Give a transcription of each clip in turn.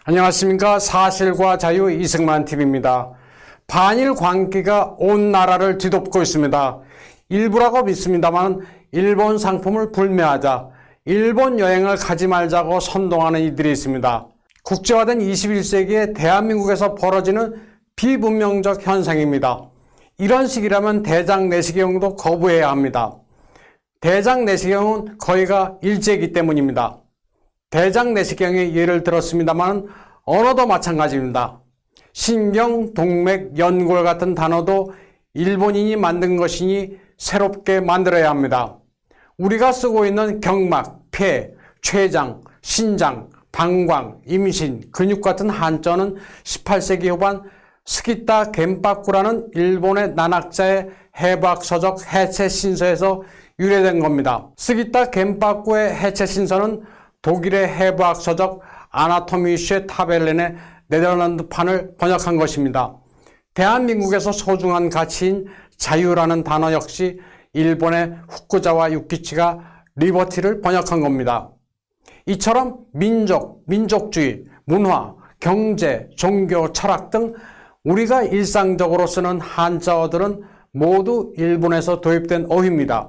안녕하십니까. 사실과 자유 이승만 TV입니다. 반일 광기가 온 나라를 뒤덮고 있습니다. 일부라고 믿습니다만 일본 상품을 불매하자, 일본 여행을 가지 말자고 선동하는 이들이 있습니다. 국제화된 21세기에 대한민국에서 벌어지는 비문명적 현상입니다. 이런 식이라면 대장 내시경도 거부해야 합니다. 대장 내시경은 거의가 일제이기 때문입니다. 대장 내시경의 예를 들었습니다만 언어도 마찬가지입니다. 신경, 동맥, 연골 같은 단어도 일본인이 만든 것이니 새롭게 만들어야 합니다. 우리가 쓰고 있는 경막, 폐, 췌장, 신장, 방광, 임신, 근육 같은 한자어는 18세기 후반 스기타 겐바쿠라는 일본의 난학자의 해부학서적 해체신서에서 유래된 겁니다. 스기타 겐바쿠의 해체신서는 독일의 해부학서적 아나토미슈의 타벨렌의 네덜란드판을 번역한 것입니다. 대한민국에서 소중한 가치인 자유라는 단어 역시 일본의 후쿠자와 유키치가 리버티를 번역한 겁니다. 이처럼 민족, 민족주의, 문화, 경제, 종교, 철학 등 우리가 일상적으로 쓰는 한자어들은 모두 일본에서 도입된 어휘입니다.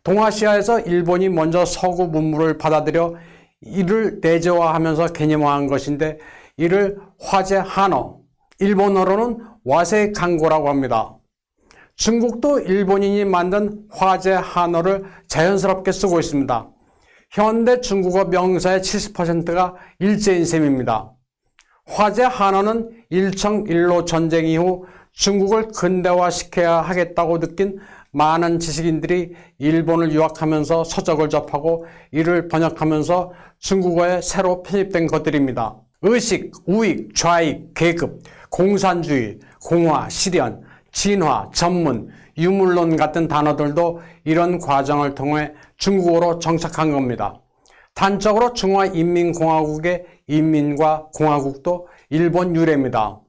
동아시아에서 일본이 먼저 서구 문물을 받아들여 이를 내재화하면서 개념화한 것인데, 이를 화제 한어, 일본어로는 와세 강고라고 합니다. 중국도 일본인이 만든 화제 한어를 자연스럽게 쓰고 있습니다. 현대 중국어 명사의 70%가 일제인 셈입니다. 화제 한어는 일청일로 전쟁 이후 중국을 근대화시켜야 하겠다고 느낀 많은 지식인들이 일본을 유학하면서 서적을 접하고 이를 번역하면서 중국어에 새로 편입된 것들입니다. 의식, 우익, 좌익, 계급, 공산주의, 공화, 실현, 진화, 전문, 유물론 같은 단어들도 이런 과정을 통해 중국어로 정착한 겁니다. 단적으로 중화인민공화국의 인민과 공화국도 일본 유래입니다.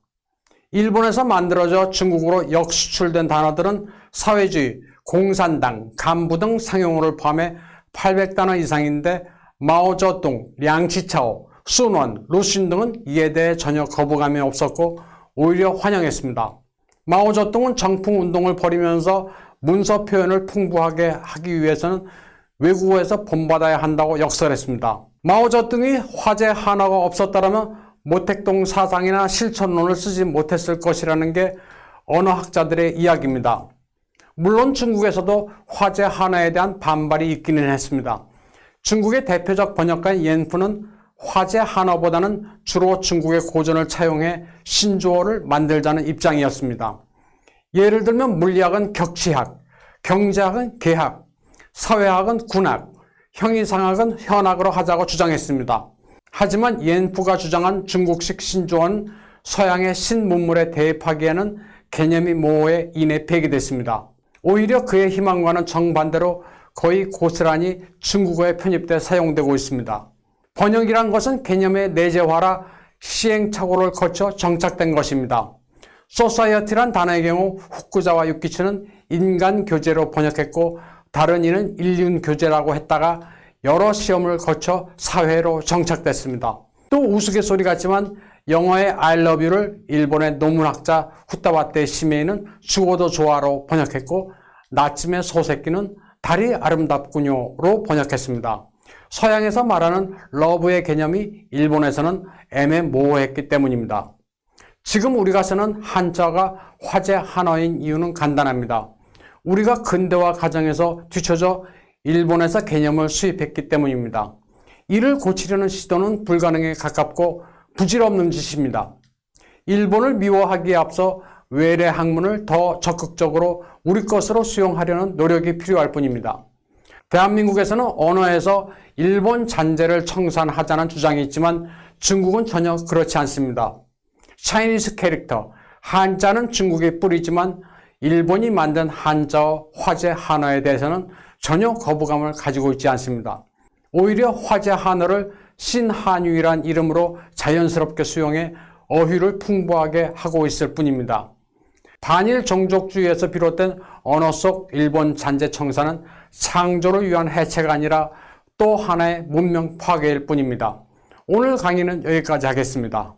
일본에서 만들어져 중국으로 역수출된 단어들은 사회주의, 공산당, 간부 등 상용어를 포함해 800단어 이상인데, 마오쩌둥, 량치차오, 순원, 루신 등은 이에 대해 전혀 거부감이 없었고 오히려 환영했습니다. 마오쩌둥은 정풍운동을 벌이면서 문서 표현을 풍부하게 하기 위해서는 외국어에서 본받아야 한다고 역설했습니다. 마오쩌둥이 화제 한어가 없었다면 모택동 사상이나 실천론을 쓰지 못했을 것이라는 게 언어학자들의 이야기입니다. 물론 중국에서도 화제 한어에 대한 반발이 있기는 했습니다. 중국의 대표적 번역가인 옌푸는 화제 한어보다는 주로 중국의 고전을 차용해 신조어를 만들자는 입장이었습니다. 예를 들면 물리학은 격치학, 경제학은 계학, 사회학은 군학, 형이상학은 현학으로 하자고 주장했습니다. 하지만 옌푸가 주장한 중국식 신조어는 서양의 신문물에 대입하기에는 개념이 모호해 이내 폐기됐습니다. 오히려 그의 희망과는 정반대로 거의 고스란히 중국어에 편입돼 사용되고 있습니다. 번역이란 것은 개념의 내재화라 시행착오를 거쳐 정착된 것입니다. 소사이어티란 단어의 경우 후쿠자와 유키치는 인간교제로 번역했고, 다른 이는 인륜교제라고 했다가 여러 시험을 거쳐 사회로 정착됐습니다. 또 우스갯소리 같지만 영어의 I love you를 일본의 논문학자 후타와테 시메이는 죽어도 좋아로 번역했고, 나침의 소새끼는 달이 아름답군요로 번역했습니다. 서양에서 말하는 러브의 개념이 일본에서는 애매모호했기 때문입니다. 지금 우리가 쓰는 한자가 화제 한어인 이유는 간단합니다. 우리가 근대화 과정에서 뒤처져 일본에서 개념을 수입했기 때문입니다. 이를 고치려는 시도는 불가능에 가깝고 부질없는 짓입니다. 일본을 미워하기에 앞서 외래 학문을 더 적극적으로 우리 것으로 수용하려는 노력이 필요할 뿐입니다. 대한민국에서는 언어에서 일본 잔재를 청산하자는 주장이 있지만 중국은 전혀 그렇지 않습니다. 차이니스 캐릭터, 한자는 중국의 뿌리지만 일본이 만든 한자어 화제 한어에 대해서는 전혀 거부감을 가지고 있지 않습니다. 오히려 화제 한어를 신한유이란 이름으로 자연스럽게 수용해 어휘를 풍부하게 하고 있을 뿐입니다. 반일 종족주의에서 비롯된 언어 속 일본 잔재 청산은 창조를 위한 해체가 아니라 또 하나의 문명 파괴일 뿐입니다. 오늘 강의는 여기까지 하겠습니다.